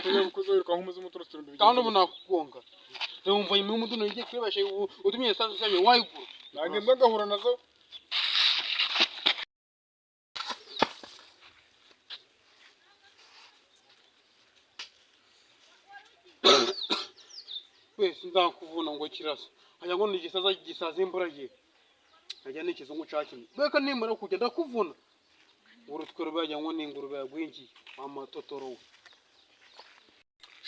Kugira kuzoruka nk'umuzi muturutse imbere. Kandi ubu nakugonga. Ndumva imwe muduno igiye kwibashe utumye sanzu cyane wayigura. Nange mbagahura nazo. Wese ndakuvuna ngo kirasa. Aya ngo ni gisaza gisaza imbura giye. Ajya n'ikizungu cyakimwe. Beka nimara kujya ndakuvuna. Urutwero bajya ngo ni ingurube yagwingi mama totoro.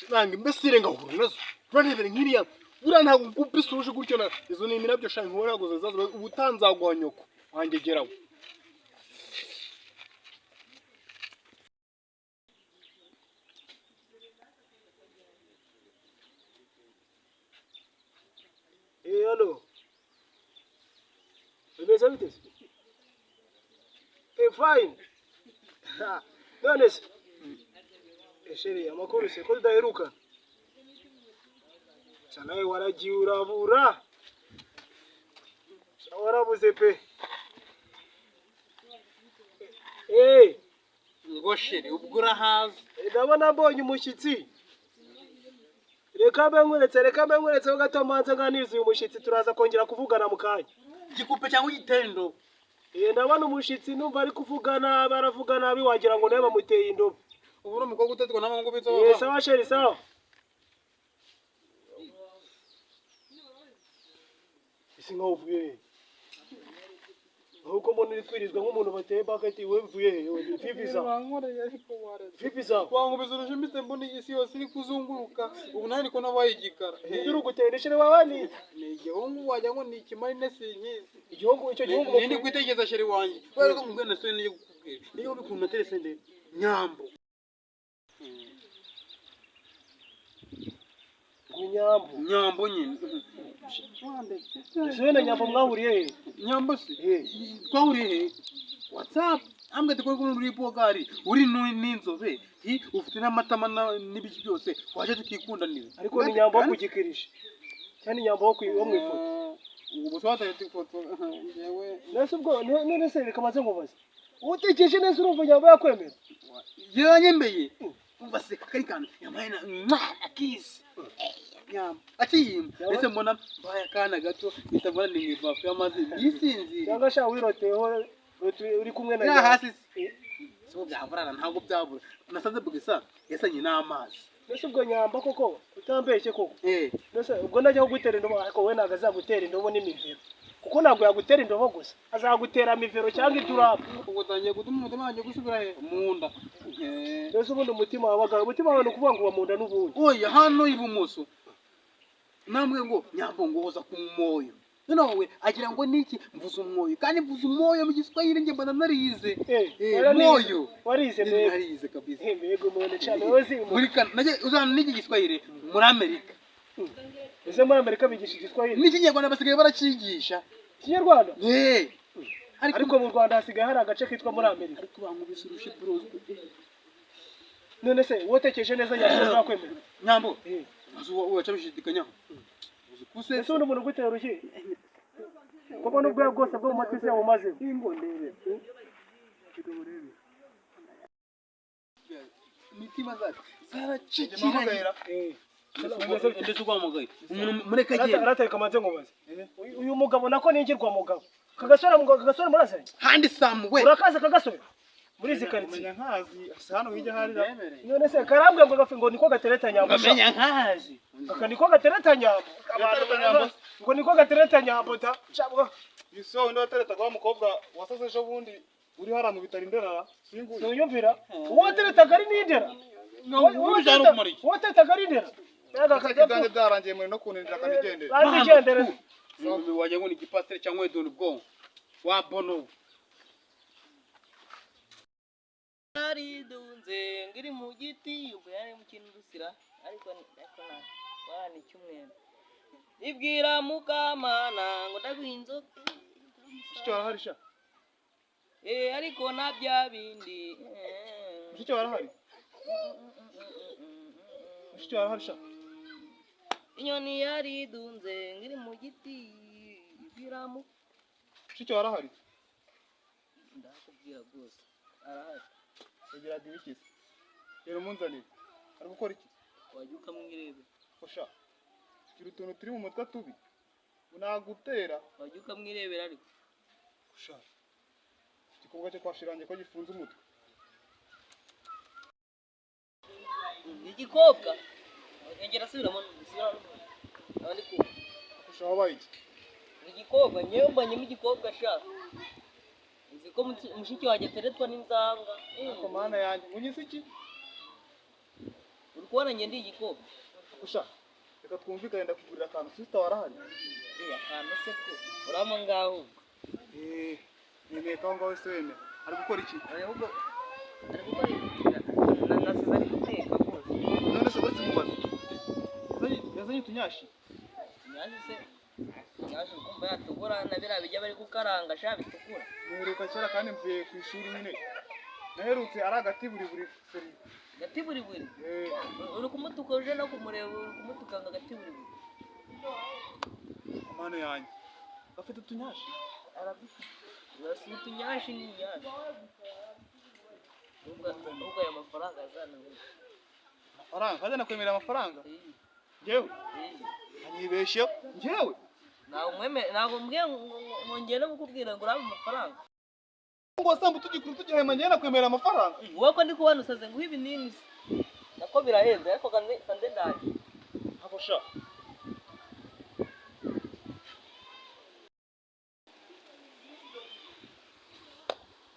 Nange mbesire ngahura nazo. Uranebere nkiriya. Bura ntabwo ngubisuje gutyo na izo ni imirabyo shanka waraguze zazo ubutanzagwa nyoko. Wangegeraho. Hello. Umeze bite? Fine. None se. Sheri, amakuru se ko tudaheruka. Cyanawe waragiye urabura. Warabuze pe. Ngo sheri ubwo urahaza. Ndabona mbonye umushyitsi. Reka mbe gato manze nganize uyu mushyitsi turaza kongera kuvugana mu kanya. Gikupe cyangwa igitendo. Ndabona umushyitsi numva ari kuvugana baravugana biwagira ngo nawe bamuteye indobo. Uburo mukobwa utatwa namo ngo bitso. Sawa sheri sawa. Isi nkaho uvuye. Ahubwo mbona uri kwirizwa nk'umuntu bateye bakati we mvuye he? Vipiza. Wangu bizuruje mbite mbona isi yose iri kuzunguruka. Ubu nani ko nabaye igikara. Nduru gutendeshere wabani. Ni igihungu wajya ngo ni ikimari nesinyizi. Icyo gihungu ndi kwitegeza sheri wanjye. Wari ko mubwene so ni gukubwira. Niyo bikunda telesende nyambo. Nyambo nyine. Sene nyambo mwahuriye he? Nyambo se. Twahuriye he? WhatsApp. Ambwe tukora muri pogari. Uri n'inzobe. Ufite n'amatama n'ibiki byose. Waje tukikundanira. Ariko ni nyambo kugikirisha. Cyane nyambo wo mwifoto. Ubu swata ifoto. Yewe. Nese ubwo none se rikamaze ngobaza. Utekeje nese urumva nyambo yakwemera. Yanyembeye. Ubaseka kari kandi yamaye na kiss. Nyambo. Atiyima. Ese mbona baya kana gato bitabona ni mwibafu y'amazi. Yisinzira. Cyangwa sha wiroteho uri kumwe na nyambo. Hasi. So byaburana ntabwo byabura. Nasanze bugisa yasanye n'amazi. Nese ubwo nyamba koko utambeshye koko. Nese ubwo ndajya kugutera indobo ariko we ntago azagutera indobo n'imivero. Kuko ntabwo yagutera indobo gusa. Azagutera imivero cyangwa idurapu. Ubwo tangiye gutuma umutima wanjye gusubira he munda. Nese ubundi umutima wawe no kuvuga ngo wa munda n'ubundi. Oya hano ibumoso. Namwe ngo nyambo ngoza ku moyo. Nonewe agira ngo niki mvuze umwoyo kandi mvuze umwoyo mu Giswahili nge mbana narize. Moyo. Warize mbere. Narize kabisa. Mbego mone cyane wozi. Muri kan naje uzana niki Giswahili muri Amerika. Ese muri Amerika bigisha Igiswahili. Niki Nyarwanda basigaye baracigisha. Kinyarwanda? Ariko mu Rwanda hasigaye hari agace kitwa muri Amerika. Ariko bankubise urushe bros. None se wotekeje neza nyambo zakwemera. Nyambo. Wacha bishidikanya. Kuse so n'umuntu gutera urushyi. Kuko n'ubwo bwose bwo mu matisi yawo maze. Ingondere. Mitima zati zaracikira. Ndetse ugwamugaye. Mureka giye. Arateka amaze ngobaze. Uyu mugabo nako ningirwa mugabo. Kagasora murase. Handi Samuel. Urakaza kagasora. Muri zikariti. Menya nkazi hano hirya harira. None se karambwe ngo niko gatereta nyambo. Menya nkazi. Aka niko gatereta nyambo. Ngo niko gatereta nyambo ta. Cyabwa. Biso ndo atereta kwa mukobwa wasaze ejo bundi uri hara mu bitari ndera singuye. Nuyumvira. Uwo tereta gari n'indera. Uwo tereta gari n'indera. Yaga kaganje byarangiye muri no kunindira kanigendera. Kanigendera. Waje ngo ni gipastere cyangwa edoni bwo. Wa bono. Dunze ngiri mu giti ubwo yari mu kintu rusira ariko na bana cyumwene ibwira mukamana ngo ndaguhinzo Cyo araharisha ariko na bya bindi Cyo arahari Cyo araharisha inyoni yari dunze ngiri mu giti ibwira mu Cyo arahari ndakubwira gose arahari Egira dibikisi. Yero munzani. ari gukora iki wajya ukamwirebera kosha gira utuntu turi mu mutwe tubi unagutera wajya ukamwirebera ariko kosha igikorwa cyo kwashirange ko gifunze umutwe igikobwa yongera asubiramo abandi ku kosha wabaye iki igikobwa nyewe mbanyemo igikobwa shaka uzi ko mushiki wanjye ateretwa n'inzanga ko mana yanjye unyise iki uri kubona njye ndi igikobwa kosha reka twumvikane ndakugurira akantu sister warahari akantu se ko urama ngaho nemeye ko ngaho se wene ari gukora iki ahubwo ari gukora nasize ari guteka rwose none se bari mubaza yazanye utunyashi nyaje se nyaje kumva yatugura na biriya bijya bari gukaranga sha bitukura muheruka kera kandi mvuye ku ishuri nyine naherutse ari agati buri seri gati buri uri kumutuka uje no kumureba uri kumutukanga agati buri amana yanjye afite utunyashi arabifite urasiba utunyashi n'inyashi ubwo ayo mafaranga azana amafaranga kaza nakwemerera amafaranga njyewe anyibeshye njyewe ntabwo mbwiye ngo ngende mukubwira ngo urabe amafaranga ngo samba tugikuru tugihema njyewe nakwemerera amafaranga wowe ko ndi kubona usaze ngo ibinini nako birahenze ariko kande ndaje ako sha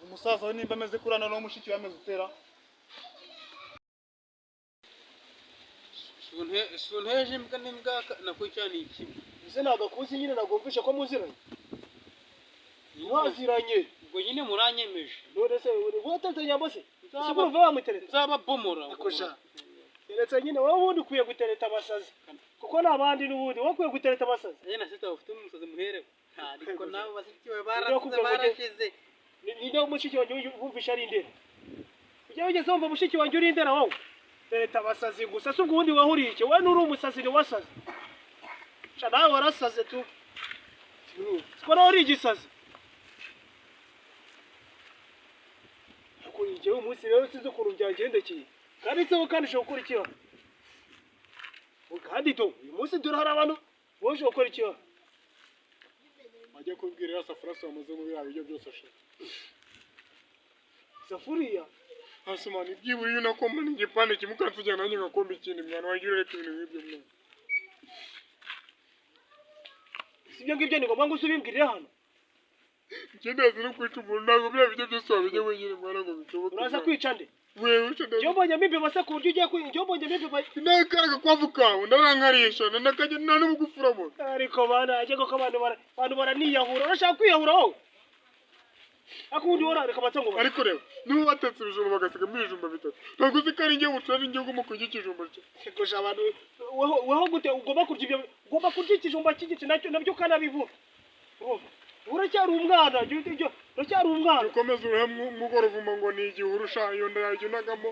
umusaza we nimba ameze kurana no mushiki we ameze utera sunteje imbwa n'imbwa nakwicana iki ese ntabwo akuzi nyine nagumvisha ko muziranye mwaziranye ubwo nyine muranyemeje none se wowe nyambo se sibwo uva wamutereta nzababomora akosha teretse nyine wowe ubundi ukwiye gutereta abasazi kuko n'abandi n'ubundi wowe ukwiye gutereta abasazi na sita ufite umusazi muherewe ariko nabo basikiwe barashize ninde mushiki wanjye wumvisha ari indera ujya wigeze wumva mushiki wanjye uri indera wowe tereta abasazi gusa si ubwo ubundi wahuriye iki wowe n'uri umusazi ni wasaze sha nawe warasaze tu siko nawe uri igisazi njyewe umunsi rero sinzi ukuntu byangendekeye kandi se kandi ushobora gukora ikibazo kandi do uyu munsi dore hari abantu wowe ushobora gukora ikibazo wajya kubwira ya safuriya wamaze mu biriya biryo byose ashaka safuriya hasi mani ibyibura iyo unakoma n'igipande kimwe ukansujyana nanjye ngakomba ikindi mwana wagira ureka ibintu nk'ibyo mwana si ibyo ngibyo ni ngombwa ngo uze ubimbwirire hano ndazi no kwica umuntu ntabwo biriya biryo byose wabijya wenyine mwana ngo bishoboke uraza kwica nde wewe uca ndazi iyo mbonyemo imbeba se ku buryo ugiye iyo mbonyemo imbeba nakaraga kwavu kawe ndarankarisha nakajya nta n'ubugufuramo ariko bana ajye ko abantu baraniyahura urashaka kwiyahura wowe ariko ubundi worareka amatsango ariko reba niba batetse ibijumba bagasigamo ibijumba bitatu ntabwo uzi ko ari njye bucura n'injye ugomba kurya ikijumba cye sekosha abantu weho gute ugomba kurya ibyo ugomba kurya ikijumba cy'igiti nabyo ukanabivura uracyari umwana uracyari umwana ukomeza uruhe mugoro uvuma ngo ni igihuru sha iyo ndayajya unagamo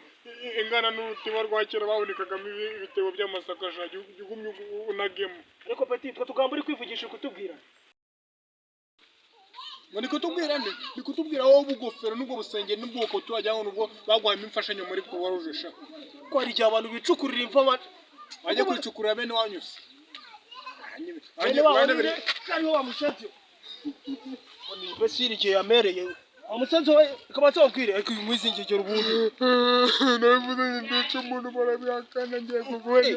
ingana n'urutiba rwa kera bahunikagamo ibitebo by'amasaka sha ugumye unagemo ariko petit twe tugamba uri kwivugisha kutubwira ngo nikutubwira nde nikutubwira wowe ubugofero n'ubwo busenge n'ubwoko turajya ngo nubwo bagwahima imfashanyo muri Croix Rouge sha ko hari igihe abantu bicukurira imva bajya kwicukurira bene wanyuze kariho wamushatse ni imbesiri igihe yamereye umusanzu we kabatse wabwire ariko uyu mwizi ngegera ubundi nabivuze ngo ndice umuntu barabihakana ngiye kuguhanya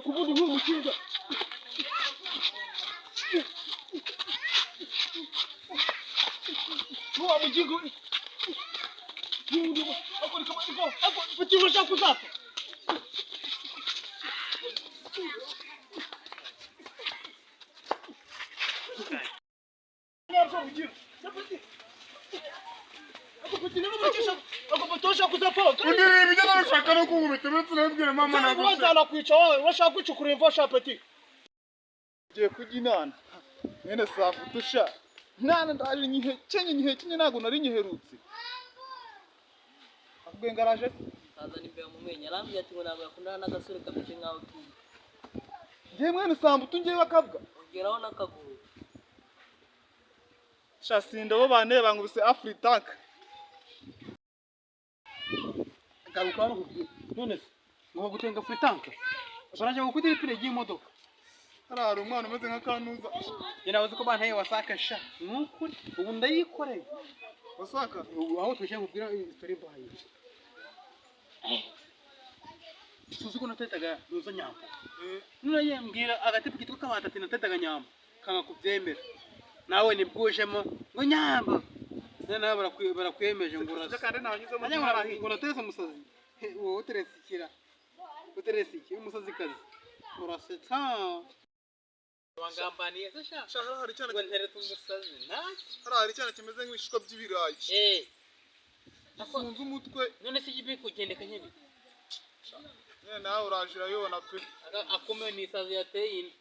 kubundi nk'uyu mukinga n'uwa mugingo ufite urushaka kuzapfa Ngiye kujya inana mwene savutusha nana ndaje nyihekenye ntago nari nyiherutse akubwiye ngaraje azana imbere mu menyo arambye ati ngo ntabwo yakundana n'agasore kameze nkaho tuzi ngiye mwene sambutu ngiye bakabwa ongeraho n'akaguru shasindo bo bane bangubise afritank garuka hano kubwira none se ngo gutenga fritanka barajya gukudira ipine ry'imodoka hariya hari umwana umeze nka kanuza njye nabuze ko bantaye wasaka sha nukuri ubu ndayikoreye wasaka ubu aho twishyira kubwira story mbaye suzi ko natetaga nuza nyambo none yembwira agatipu kitwa kabatati natetaga nyambo kanga kubyemera nawe nibwujemo ngo nyambo nawe barakwemeje ngo urasa kandi nanyuze mu ngo natese umusazi wowe uteresikira uteresiki umusazi kazi urasetsa wangambaniye se sha shaka hari cyane ngo nterete umusazi ntacyo hari icyana kimeze nk'ibishishwa by'ibirayi afunze umutwe none se igiye kugendeka nyebi nawe uraje urayibona pe akomeye n'isazi yateye inda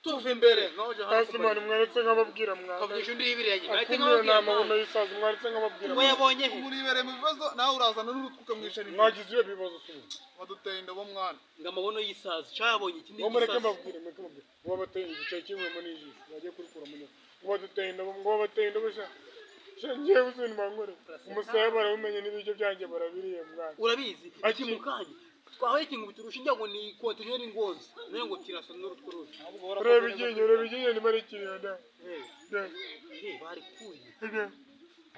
tuva imbere hasi mwana mwaretse nk'ababwira mwana kavugisha undi y'ibiri yagiye akumbuye nta mabuno y'isazi mwaretse nk'ababwira ngo yabonye he muribereye mu bibazo nawe urazana n'urutwe ukamwicara imbere mwagize iyo bibazo subu waduteye indobo mwana ngo amabuno y'isazi cyabonye ikindi ngo mureke mbabwire ngo wabateye igice kimwemo n'ijisho bagiye kurikura mu nyuma ngo waduteye indobo ngo wabateye indobo sha ngiye gusubira mangore umusaya barawumenye n'ibiryo byanjye barabiriye mwana urabizi iki mu kanya twahoye ikintu biturusha njya ngo ni kontineri ngozi nayo ngo kirasa n'urutwe ruzi ureba iryinyo ni marikiriya da bari kuye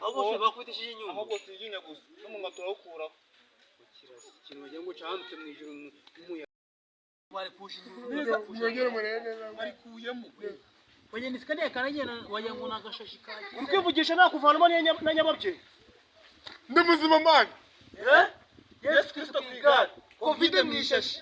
abo bose bakubitishije inyuma ahubwo si iryinyo gusa n'umunwa turawukuraho kirasa ikintu wagira ngo cyahanutse mu ijuru nk'umuyaga bari kusha mwegere murebe neza barikuyemo oya nisikane karagenda wagira ngo nagashashi kaje Ukivugisha nakuvanamo na nyababyeyi. ndi muzima mani Yesu Kristo ku igare covid mu ishashi